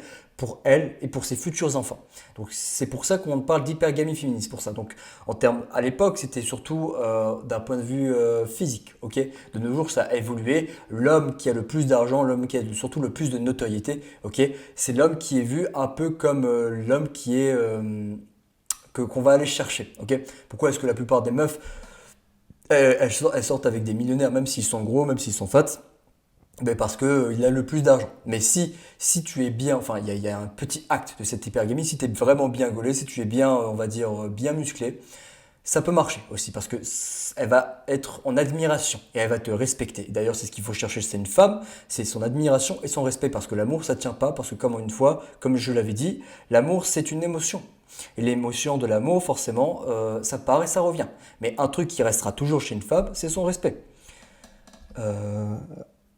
et pour ses futurs enfants. Donc c'est pour ça qu'on parle d'hypergamie féminine, c'est pour ça. Donc en termes, à l'époque, c'était surtout d'un point de vue physique, ok? De nos jours, ça a évolué. L'homme qui a le plus d'argent, l'homme qui a surtout le plus de notoriété, ok? C'est l'homme qui est vu un peu comme l'homme qui est qu'on va aller chercher, ok? Pourquoi est-ce que la plupart des meufs elles sortent avec des millionnaires, même s'ils sont gros, même s'ils sont fat? Ben parce qu'il a le plus d'argent. Mais si tu es bien, enfin il y a un petit acte de cette hypergamie, si tu es vraiment bien gaulé, si tu es bien, on va dire, bien musclé, Ça peut marcher aussi parce que elle va être en admiration et elle va te respecter. D'ailleurs, c'est ce qu'il faut chercher chez une femme, c'est son admiration et son respect parce que l'amour, ça tient pas parce que comme une fois, comme je l'avais dit, l'amour, c'est une émotion. Et l'émotion de l'amour, forcément, ça part et ça revient. Mais un truc qui restera toujours chez une femme, c'est son respect. Euh,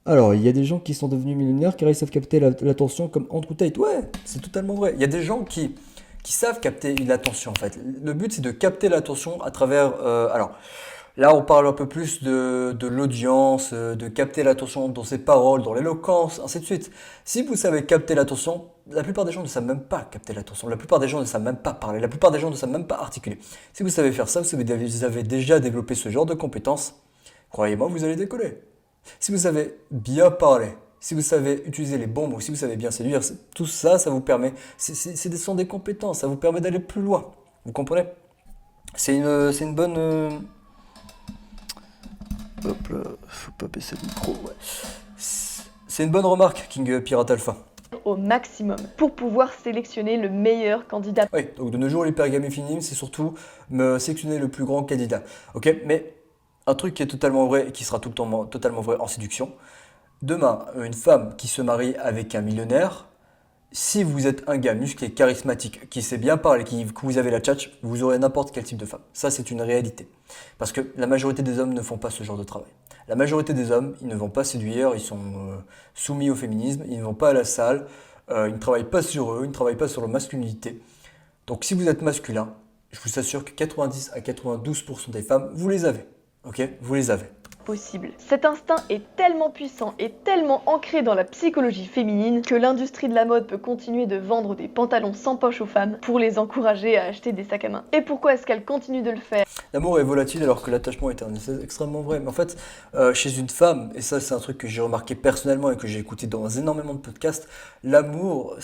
Alors, il y a des gens qui sont devenus millionnaires car ils savent capter l'attention comme Andrew Tate. Ouais, c'est totalement vrai. Il y a des gens qui savent capter l'attention en fait. Le but c'est de capter l'attention à travers... alors, là on parle un peu plus de l'audience, de capter l'attention dans ses paroles, dans l'éloquence, ainsi de suite. Si vous savez capter l'attention, la plupart des gens ne savent même pas capter l'attention. La plupart des gens ne savent même pas parler. La plupart des gens ne savent même pas articuler. Si vous savez faire ça, vous avez déjà développé ce genre de compétences, croyez-moi, vous allez décoller. Si vous savez bien parler, si vous savez utiliser les bons mots, si vous savez bien séduire, tout ça, ça vous permet, sont des compétences, ça vous permet d'aller plus loin. Vous comprenez? C'est une bonne... Hop là, faut pas baisser le micro, ouais. C'est une bonne remarque, King Pirate Alpha. Au maximum pour pouvoir sélectionner le meilleur candidat. Oui, donc de nos jours, l'hypergamie féminine, c'est surtout me sélectionner le plus grand candidat. Ok, mais un truc qui est totalement vrai et qui sera tout le temps totalement vrai en séduction. Demain, une femme qui se marie avec un millionnaire, si vous êtes un gars musclé, charismatique, qui sait bien parler, que vous avez la tchatch, vous aurez n'importe quel type de femme. Ça, c'est une réalité. Parce que la majorité des hommes ne font pas ce genre de travail. La majorité des hommes, ils ne vont pas séduire, ils sont soumis au féminisme, ils ne vont pas à la salle, ils ne travaillent pas sur eux, ils ne travaillent pas sur leur masculinité. Donc si vous êtes masculin, je vous assure que 90 à 92% des femmes, vous les avez. Ok? Vous les avez. Possible. Cet instinct est tellement puissant et tellement ancré dans la psychologie féminine que l'industrie de la mode peut continuer de vendre des pantalons sans poche aux femmes pour les encourager à acheter des sacs à main. Et pourquoi est-ce qu'elle continue de le faire? L'amour est volatile alors que l'attachement est éternel. C'est extrêmement vrai. Mais en fait, chez une femme, et ça c'est un truc que j'ai remarqué personnellement et que j'ai écouté dans énormément de podcasts, l'amour,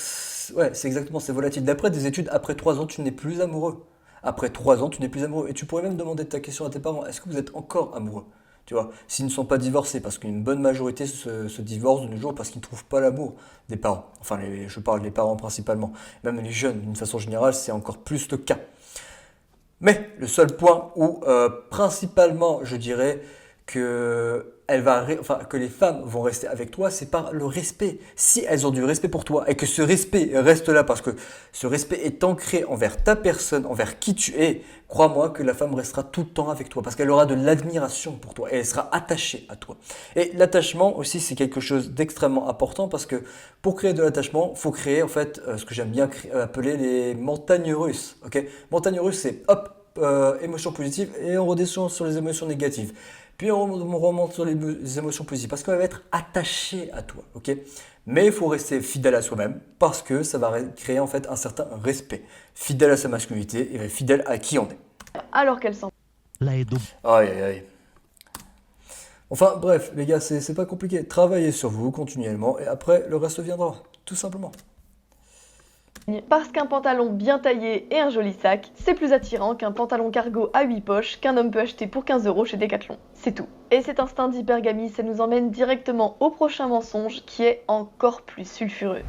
ouais, c'est exactement, c'est volatile. D'après des études, après 3 ans, tu n'es plus amoureux. Après 3 ans, tu n'es plus amoureux. Et tu pourrais même demander ta question à tes parents, est-ce que vous êtes encore amoureux? Tu vois, s'ils ne sont pas divorcés, parce qu'une bonne majorité se divorce de nos jours parce qu'ils ne trouvent pas l'amour des parents. Enfin, je parle des parents principalement. Même les jeunes, d'une façon générale, c'est encore plus le cas. Mais le seul point où, principalement, je dirais que que les femmes vont rester avec toi, c'est par le respect. Si elles ont du respect pour toi et que ce respect reste là parce que ce respect est ancré envers ta personne, envers qui tu es, crois-moi que la femme restera tout le temps avec toi parce qu'elle aura de l'admiration pour toi et elle sera attachée à toi. Et l'attachement aussi, c'est quelque chose d'extrêmement important parce que pour créer de l'attachement, il faut créer en fait ce que j'aime bien appeler les montagnes russes. Ok, montagnes russes, c'est hop, émotions positives et on redescend sur les émotions négatives. Puis on remonte sur les émotions positives parce qu'elle va être attachée à toi, ok? Mais il faut rester fidèle à soi-même parce que ça va créer en fait un certain respect. Fidèle à sa masculinité et fidèle à qui on est. Alors qu'elle s'en... Aïe aïe aïe. Enfin bref, les gars, c'est pas compliqué. Travaillez sur vous continuellement et après le reste viendra, tout simplement. Parce qu'un pantalon bien taillé et un joli sac, c'est plus attirant qu'un pantalon cargo à 8 poches qu'un homme peut acheter pour 15 € chez Decathlon. C'est tout. Et cet instinct d'hypergamie, ça nous emmène directement au prochain mensonge qui est encore plus sulfureux.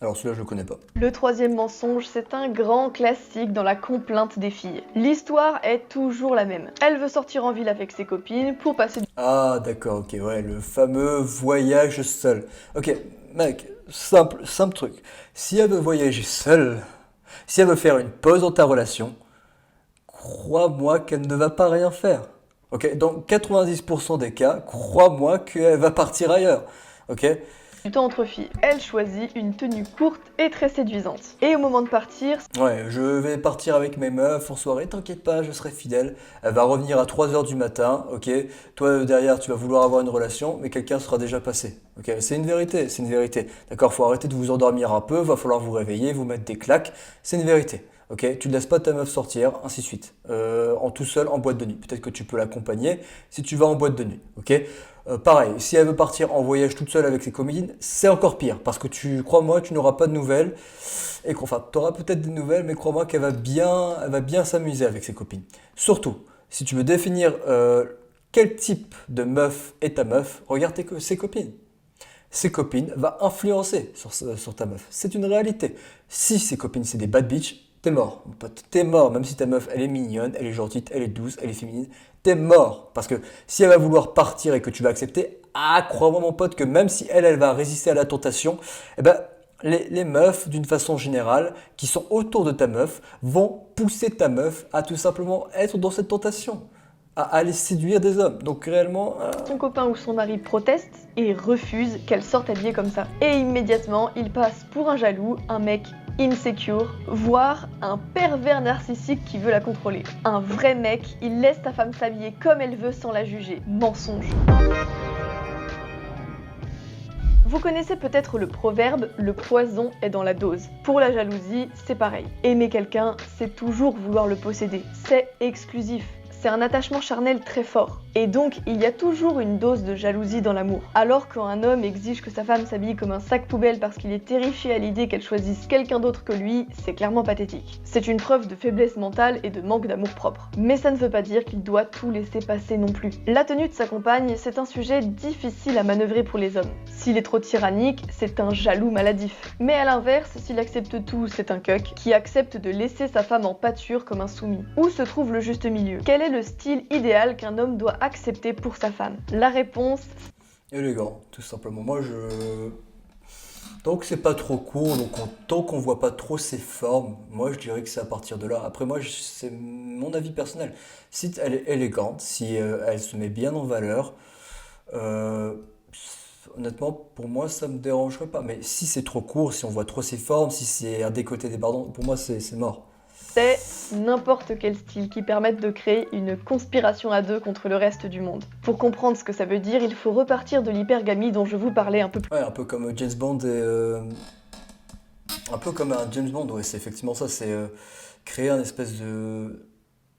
Alors celui-là, je le connais pas. Le troisième mensonge, c'est un grand classique dans la complainte des filles. L'histoire est toujours la même. Elle veut sortir en ville avec ses copines pour passer... Ah d'accord, ok, ouais, le fameux voyage seul. Ok, mec, simple truc. Si elle veut voyager seule, si elle veut faire une pause dans ta relation, crois-moi qu'elle ne va pas rien faire. Ok, dans 90% des cas, crois-moi qu'elle va partir ailleurs. Ok, Du temps entre filles, elle choisit une tenue courte et très séduisante. Et au moment de partir, ouais, je vais partir avec mes meufs en soirée, t'inquiète pas, je serai fidèle. Elle va revenir à 3 h du matin, ok. Toi, derrière, tu vas vouloir avoir une relation, mais quelqu'un sera déjà passé. Ok, c'est une vérité, c'est une vérité. D'accord, faut arrêter de vous endormir un peu, va falloir vous réveiller, vous mettre des claques, c'est une vérité. Ok, tu ne laisses pas ta meuf sortir, ainsi de suite. En tout seul, en boîte de nuit. Peut-être que tu peux l'accompagner si tu vas en boîte de nuit. Ok. Pareil, si elle veut partir en voyage toute seule avec ses copines, c'est encore pire. Parce que crois-moi, tu n'auras pas de nouvelles. Et enfin, tu auras peut-être des nouvelles, mais crois-moi qu'elle va bien s'amuser avec ses copines. Surtout, si tu veux définir quel type de meuf est ta meuf, regarde ses copines. ses copines va influencer sur ta meuf. C'est une réalité. Si ses copines c'est des bad bitch, t'es mort, mon pote. T'es mort, même si ta meuf elle est mignonne, elle est gentille, elle est douce, elle est féminine, t'es mort. Parce que si elle va vouloir partir et que tu vas accepter, ah crois-moi mon pote que même si elle va résister à la tentation, eh ben les meufs, d'une façon générale, qui sont autour de ta meuf, vont pousser ta meuf à tout simplement être dans cette tentation, à aller séduire des hommes. Donc réellement, Son copain ou son mari proteste et refuse qu'elle sorte habillée comme ça. Et immédiatement, il passe pour un jaloux, un mec insecure, voire un pervers narcissique qui veut la contrôler. Un vrai mec, il laisse ta femme s'habiller comme elle veut sans la juger. Mensonge. Vous connaissez peut-être le proverbe « le poison est dans la dose ». Pour la jalousie, c'est pareil. Aimer quelqu'un, c'est toujours vouloir le posséder. C'est exclusif. C'est un attachement charnel très fort. Et donc, il y a toujours une dose de jalousie dans l'amour. Alors quand un homme exige que sa femme s'habille comme un sac poubelle parce qu'il est terrifié à l'idée qu'elle choisisse quelqu'un d'autre que lui, c'est clairement pathétique. C'est une preuve de faiblesse mentale et de manque d'amour propre. Mais ça ne veut pas dire qu'il doit tout laisser passer non plus. La tenue de sa compagne, c'est un sujet difficile à manœuvrer pour les hommes. S'il est trop tyrannique, c'est un jaloux maladif. Mais à l'inverse, s'il accepte tout, c'est un cuck qui accepte de laisser sa femme en pâture comme un soumis. Où se trouve le juste milieu? Quel est le style idéal qu'un homme doit accepter pour sa femme? La réponse... élégant, tout simplement. Tant que c'est pas trop court, tant qu'on voit pas trop ses formes, moi je dirais que c'est à partir de là. Après moi, c'est mon avis personnel. Si elle est élégante, si elle se met bien en valeur, euh, honnêtement, pour moi, ça me dérangerait pas. Mais si c'est trop court, si on voit trop ses formes, si c'est un décolleté débordant, pour moi, c'est mort. C'est n'importe quel style qui permette de créer une conspiration à deux contre le reste du monde. Pour comprendre ce que ça veut dire, il faut repartir de l'hypergamie dont je vous parlais un peu plus. Ouais, un peu comme James Bond et un peu comme un James Bond, ouais, c'est effectivement ça, c'est créer un espèce de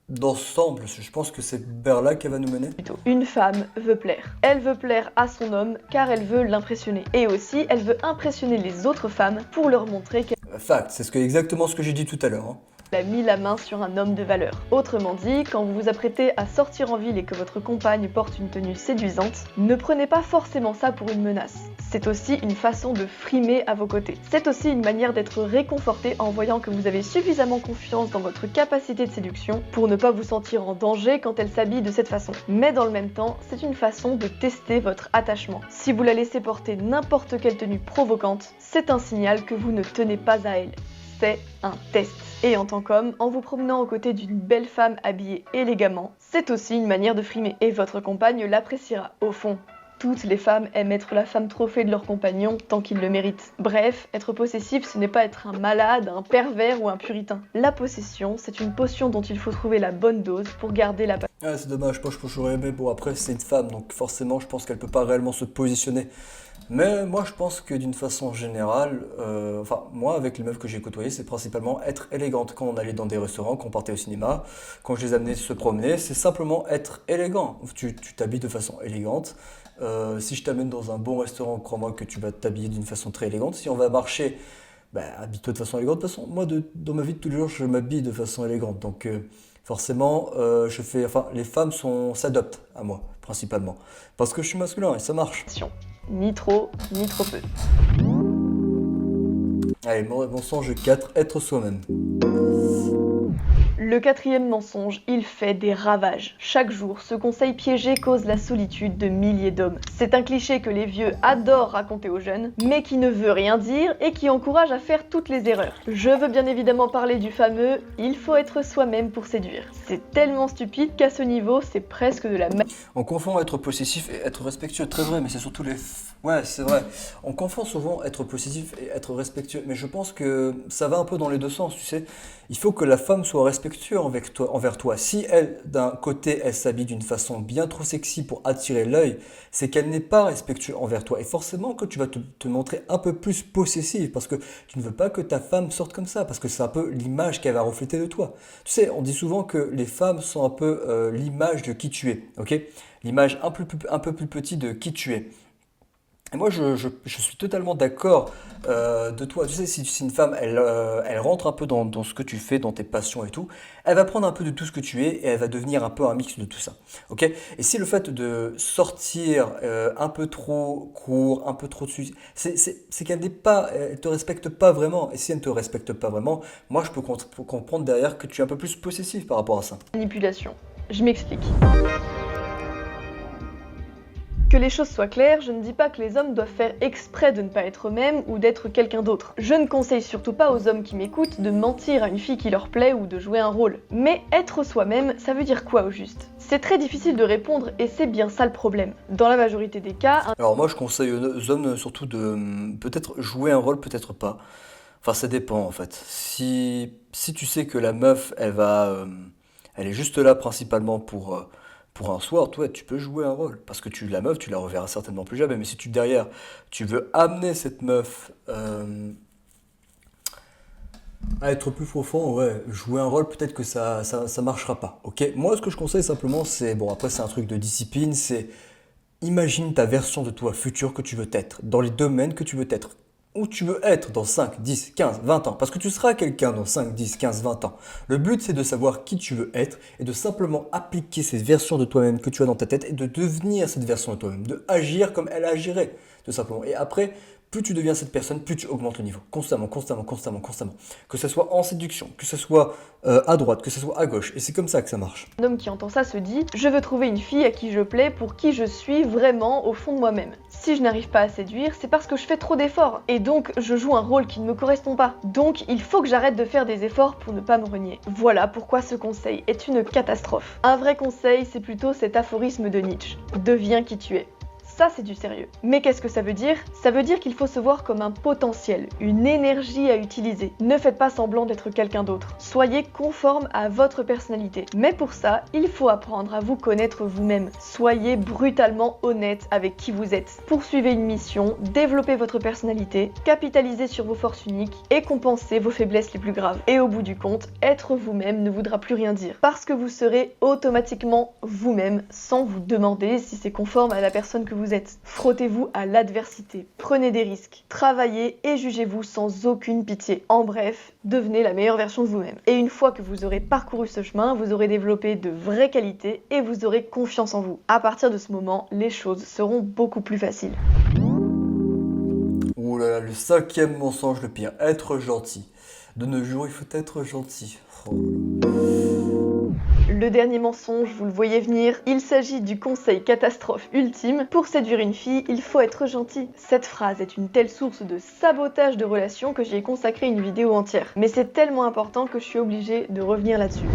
d'ensemble. Je pense que c'est vers là qu'elle va nous mener. Plutôt. Une femme veut plaire. Elle veut plaire à son homme car elle veut l'impressionner. Et aussi, elle veut impressionner les autres femmes pour leur montrer qu'elle Fact, exactement ce que j'ai dit tout à l'heure, hein. a mis la main sur un homme de valeur. Autrement dit, quand vous vous apprêtez à sortir en ville et que votre compagne porte une tenue séduisante, ne prenez pas forcément ça pour une menace. C'est aussi une façon de frimer à vos côtés. C'est aussi une manière d'être réconforté en voyant que vous avez suffisamment confiance dans votre capacité de séduction pour ne pas vous sentir en danger quand elle s'habille de cette façon. Mais dans le même temps, c'est une façon de tester votre attachement. Si vous la laissez porter n'importe quelle tenue provocante, c'est un signal que vous ne tenez pas à elle. C'est un test. Et en tant qu'homme, en vous promenant aux côtés d'une belle femme habillée élégamment, c'est aussi une manière de frimer. Et votre compagne l'appréciera. Au fond, toutes les femmes aiment être la femme trophée de leur compagnon tant qu'ils le méritent. Bref, être possessif, ce n'est pas être un malade, un pervers ou un puritain. La possession, c'est une potion dont il faut trouver la bonne dose pour garder la passion. Ah, c'est dommage, moi j'aurais aimé. Bon, après, c'est une femme, donc forcément, je pense qu'elle peut pas réellement se positionner. Mais moi, je pense que d'une façon générale, enfin, moi, avec les meufs que j'ai côtoyées, c'est principalement être élégante. Quand on allait dans des restaurants, quand on partait au cinéma, quand je les amenais se promener, c'est simplement être élégant. Tu t'habilles de façon élégante. Si je t'amène dans un bon restaurant, crois-moi que tu vas t'habiller d'une façon très élégante. Si on va marcher, bah, habille-toi de façon élégante. De toute façon, moi, dans ma vie de tous les jours, je m'habille de façon élégante. Donc, forcément, les femmes s'adoptent à moi, principalement. Parce que je suis masculin et ça marche. Ni trop, ni trop peu. Allez, mensonge 4, être soi-même. Le quatrième mensonge, il fait des ravages. Chaque jour, ce conseil piégé cause la solitude de milliers d'hommes. C'est un cliché que les vieux adorent raconter aux jeunes, mais qui ne veut rien dire et qui encourage à faire toutes les erreurs. Je veux bien évidemment parler du fameux « il faut être soi-même pour séduire ». C'est tellement stupide qu'à ce niveau, c'est presque de la On confond être possessif et être respectueux, très vrai, mais c'est surtout Ouais, c'est vrai. On confond souvent être possessif et être respectueux, mais je pense que ça va un peu dans les deux sens, tu sais. Il faut que la femme soit respectueuse envers toi. Si elle, d'un côté, elle s'habille d'une façon bien trop sexy pour attirer l'œil, c'est qu'elle n'est pas respectueuse envers toi. Et forcément que tu vas te montrer un peu plus possessive, parce que tu ne veux pas que ta femme sorte comme ça, parce que c'est un peu l'image qu'elle va refléter de toi. Tu sais, on dit souvent que les femmes sont un peu l'image de qui tu es, ok? L'image un peu plus petite de qui tu es. Et moi, je suis totalement d'accord de toi. Tu sais, si une femme, elle rentre un peu dans ce que tu fais, dans tes passions et tout, elle va prendre un peu de tout ce que tu es et elle va devenir un peu un mix de tout ça. Ok? Et si le fait de sortir un peu trop court, un peu trop dessus, c'est qu'elle n'est pas, elle te respecte pas vraiment. Et si elle ne te respecte pas vraiment, moi, je peux comprendre derrière que tu es un peu plus possessif par rapport à ça. Manipulation. Je m'explique. Que les choses soient claires, je ne dis pas que les hommes doivent faire exprès de ne pas être eux-mêmes ou d'être quelqu'un d'autre. Je ne conseille surtout pas aux hommes qui m'écoutent de mentir à une fille qui leur plaît ou de jouer un rôle. Mais être soi-même, ça veut dire quoi au juste? C'est très difficile de répondre et c'est bien ça le problème. Dans la majorité des cas, Alors moi, je conseille aux hommes surtout de peut-être jouer un rôle, peut-être pas. Enfin, ça dépend en fait. Si tu sais que la meuf, elle est juste là principalement pour un soir, toi, tu peux jouer un rôle. Parce que la meuf, tu la reverras certainement plus jamais. Mais si derrière, tu veux amener cette meuf à être plus profond, ouais, jouer un rôle, peut-être que ça marchera pas. Ok? Moi, ce que je conseille simplement, c'est, bon, après, c'est un truc de discipline, c'est imagine ta version de toi future que tu veux être, dans les domaines que tu veux être. Où tu veux être dans 5, 10, 15, 20 ans. Parce que tu seras quelqu'un dans 5, 10, 15, 20 ans. Le but, c'est de savoir qui tu veux être et de simplement appliquer cette version de toi-même que tu as dans ta tête et de devenir cette version de toi-même, de agir comme elle agirait, tout simplement. Et après, plus tu deviens cette personne, plus tu augmentes le niveau. Constamment, constamment, constamment, constamment. Que ce soit en séduction, que ce soit à droite, que ce soit à gauche. Et c'est comme ça que ça marche. un homme qui entend ça se dit « Je veux trouver une fille à qui je plais pour qui je suis vraiment au fond de moi-même. Si je n'arrive pas à séduire, c'est parce que je fais trop d'efforts. Et donc, je joue un rôle qui ne me correspond pas. Donc, il faut que j'arrête de faire des efforts pour ne pas me renier. » Voilà pourquoi ce conseil est une catastrophe. Un vrai conseil, c'est plutôt cet aphorisme de Nietzsche. Deviens qui tu es. Ça, c'est du sérieux. Mais qu'est-ce que ça veut dire? Ça veut dire qu'il faut se voir comme un potentiel, une énergie à utiliser. Ne faites pas semblant d'être quelqu'un d'autre. Soyez conforme à votre personnalité. Mais pour ça, il faut apprendre à vous connaître vous-même. Soyez brutalement honnête avec qui vous êtes. Poursuivez une mission, développez votre personnalité, capitalisez sur vos forces uniques et compensez vos faiblesses les plus graves. Et au bout du compte, être vous-même ne voudra plus rien dire. Parce que vous serez automatiquement vous-même sans vous demander si c'est conforme à la personne que vous êtes. Frottez-vous à l'adversité, prenez des risques, travaillez et jugez-vous sans aucune pitié. En bref, devenez la meilleure version de vous-même. Et une fois que vous aurez parcouru ce chemin, vous aurez développé de vraies qualités et vous aurez confiance en vous. À partir de ce moment, les choses seront beaucoup plus faciles. Ouh là là, le cinquième mensonge, le pire, être gentil. De nos jours, il faut être gentil. Oh là là. Le dernier mensonge, vous le voyez venir, il s'agit du conseil catastrophe ultime. Pour séduire une fille, il faut être gentil. Cette phrase est une telle source de sabotage de relations que j'y ai consacré une vidéo entière. Mais c'est tellement important que je suis obligée de revenir là-dessus.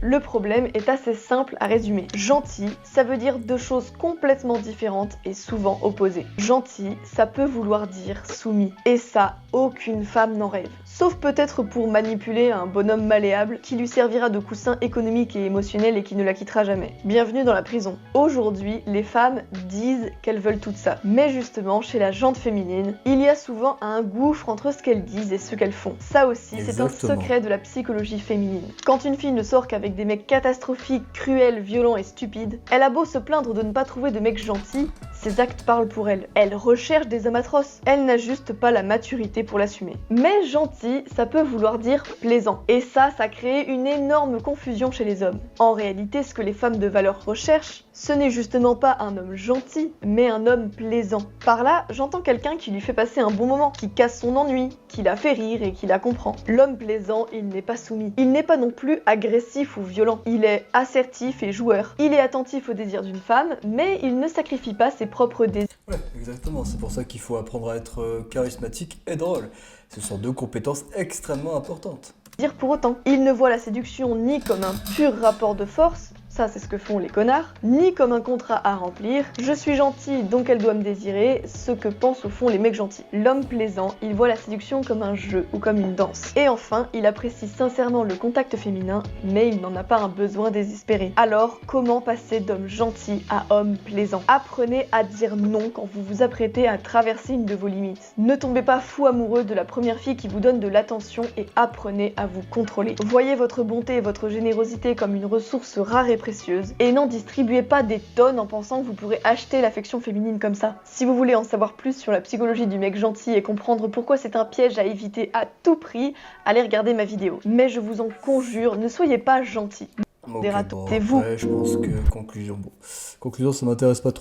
Le problème est assez simple à résumer. Gentil, ça veut dire deux choses complètement différentes et souvent opposées. Gentil, ça peut vouloir dire soumis. Et ça, aucune femme n'en rêve. Sauf peut-être pour manipuler un bonhomme malléable qui lui servira de coussin économique et émotionnel et qui ne la quittera jamais. Bienvenue dans la prison. Aujourd'hui, les femmes disent qu'elles veulent tout ça. Mais justement, chez la gente féminine, il y a souvent un gouffre entre ce qu'elles disent et ce qu'elles font. Ça aussi, c'est un Exactement. secret de la psychologie féminine. Quand une fille ne sort qu'avec des mecs catastrophiques, cruels, violents et stupides, elle a beau se plaindre de ne pas trouver de mecs gentils, ses actes parlent pour elle. Elle recherche des hommes atroces. Elle n'a juste pas la maturité pour l'assumer. Mais gentil, ça peut vouloir dire plaisant. Et ça crée une énorme confusion chez les hommes. En réalité, ce que les femmes de valeur recherchent, ce n'est justement pas un homme gentil, mais un homme plaisant. Par là, j'entends quelqu'un qui lui fait passer un bon moment, qui casse son ennui, qui la fait rire et qui la comprend. L'homme plaisant, il n'est pas soumis. Il n'est pas non plus agressif ou violent. Il est assertif et joueur. Il est attentif aux désirs d'une femme, mais il ne sacrifie pas ses propres désirs. Ouais, exactement. C'est pour ça qu'il faut apprendre à être charismatique et drôle. Ce sont deux compétences extrêmement importantes. Pour autant, il ne voit la séduction ni comme un pur rapport de force, ça c'est ce que font les connards, ni comme un contrat à remplir, je suis gentil donc elle doit me désirer, ce que pensent au fond les mecs gentils. L'homme plaisant, il voit la séduction comme un jeu ou comme une danse. Et enfin, il apprécie sincèrement le contact féminin, mais il n'en a pas un besoin désespéré. Alors, comment passer d'homme gentil à homme plaisant? Apprenez à dire non quand vous vous apprêtez à traverser une de vos limites. Ne tombez pas fou amoureux de la première fille qui vous donne de l'attention et apprenez à vous contrôler. Voyez votre bonté et votre générosité comme une ressource rare et précieuse. Et n'en distribuez pas des tonnes en pensant que vous pourrez acheter l'affection féminine comme ça. Si vous voulez en savoir plus sur la psychologie du mec gentil et comprendre pourquoi c'est un piège à éviter à tout prix, allez regarder ma vidéo. Mais je vous en conjure, ne soyez pas gentil. Ok, Des ratons. bon, C'est vous. après, je pense que conclusion, ça m'intéresse pas trop.